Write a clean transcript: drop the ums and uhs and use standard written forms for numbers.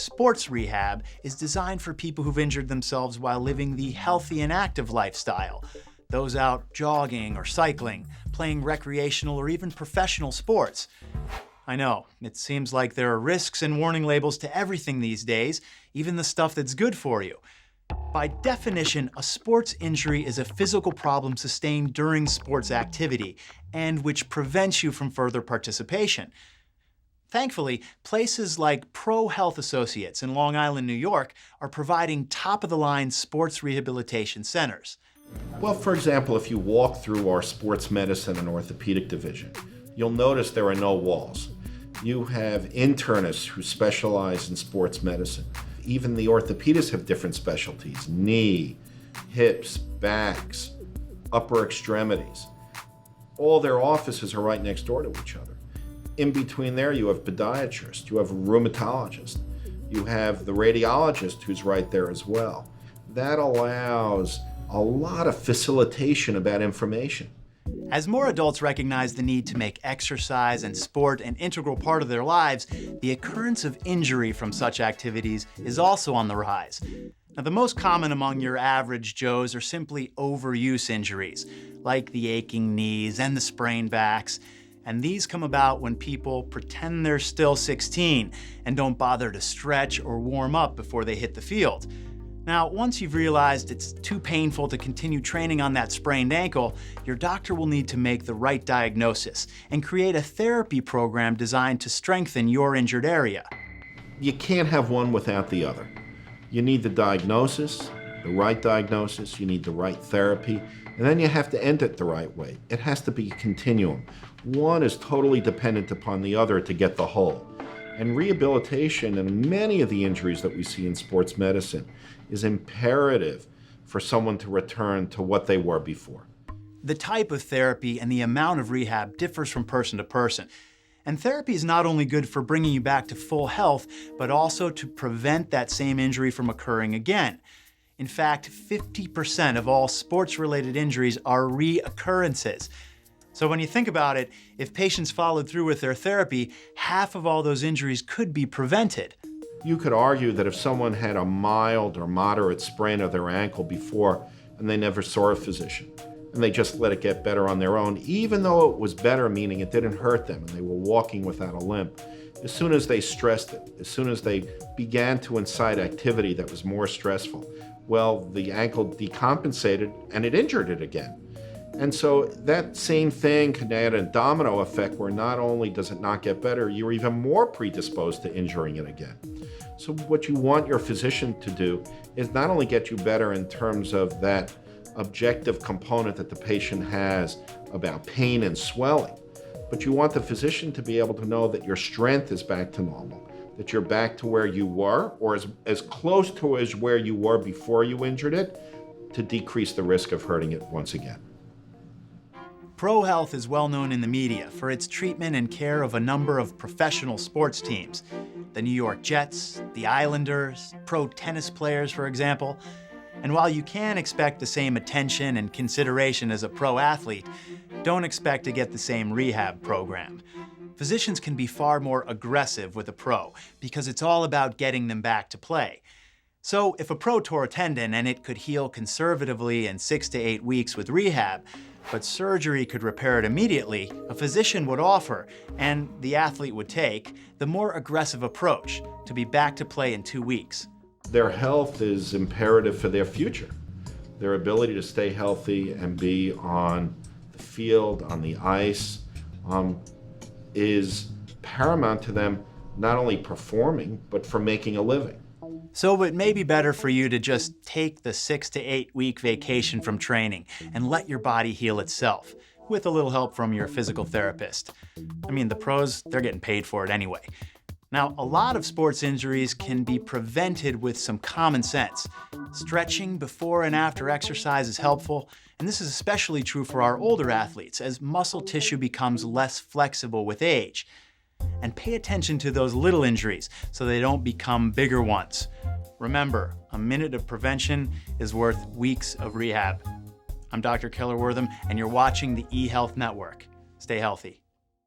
SportsRehab is designed for people who've injured themselves while living the healthy and active lifestyle. Those out jogging or cycling, playing recreational or even professional sports. I know, it seems like there are risks and warning labels to everything these days, even the stuff that's good for you. By definition, a sports injury is a physical problem sustained during sports activity, and which prevents you from further participation. Thankfully, places like Pro Health Associates in Long Island, New York, are providing top-of-the-line sports rehabilitation centers. Well, for example, if you walk through our sports medicine and orthopedic division, you'll notice there are no walls. You have internists who specialize in sports medicine. Even the orthopedists have different specialties: knee, hips, backs, upper extremities. All their offices are right next door to each other. In between there, you have podiatrists, you have a rheumatologist, you have the radiologist who's right there as well. That allows a lot of facilitation about information. As more adults recognize the need to make exercise and sport an integral part of their lives, the occurrence of injury from such activities is also on the rise. Now, the most common among your average Joes are simply overuse injuries, like the aching knees and the sprained backs. And these come about when people pretend they're still 16 and don't bother to stretch or warm up before they hit the field. Now, once you've realized it's too painful to continue training on that sprained ankle, your doctor will need to make the right diagnosis and create a therapy program designed to strengthen your injured area. You can't have one without the other. You need the diagnosis, the right diagnosis, you need the right therapy, and then you have to end it the right way. It has to be a continuum. One is totally dependent upon the other to get the whole. And rehabilitation and many of the injuries that we see in sports medicine is imperative for someone to return to what they were before. The type of therapy and the amount of rehab differs from person to person. And therapy is not only good for bringing you back to full health, but also to prevent that same injury from occurring again. In fact, 50% of all sports-related injuries are reoccurrences. So when you think about it, if patients followed through with their therapy, half of all those injuries could be prevented. You could argue that if someone had a mild or moderate sprain of their ankle before and they never saw a physician, and they just let it get better on their own, even though it was better, meaning it didn't hurt them and they were walking without a limp, as soon as they stressed it, as soon as they began to incite activity that was more stressful, well, the ankle decompensated and it injured it again. And so that same thing can add a domino effect where not only does it not get better, you're even more predisposed to injuring it again. So what you want your physician to do is not only get you better in terms of that objective component that the patient has about pain and swelling, but you want the physician to be able to know that your strength is back to normal, that you're back to where you were, or as close to as where you were before you injured it, to decrease the risk of hurting it once again. Pro Health is well known in the media for its treatment and care of a number of professional sports teams. The New York Jets, the Islanders, pro tennis players, for example. And while you can expect the same attention and consideration as a pro athlete, don't expect to get the same rehab program. Physicians can be far more aggressive with a pro because it's all about getting them back to play. So if a pro tore a tendon and it could heal conservatively in 6 to 8 weeks with rehab, but surgery could repair it immediately, a physician would offer, and the athlete would take, the more aggressive approach to be back to play in 2 weeks. Their health is imperative for their future. Their ability to stay healthy and be on the field, on the ice, is paramount to them, not only performing, but for making a living. So it may be better for you to just take the 6 to 8 week vacation from training and let your body heal itself, with a little help from your physical therapist. I mean, the pros, they're getting paid for it anyway. Now, a lot of sports injuries can be prevented with some common sense. Stretching before and after exercise is helpful, and this is especially true for our older athletes as muscle tissue becomes less flexible with age. And pay attention to those little injuries so they don't become bigger ones. Remember, a minute of prevention is worth weeks of rehab. I'm Dr. Keller Wortham, and you're watching the eHealth Network. Stay healthy.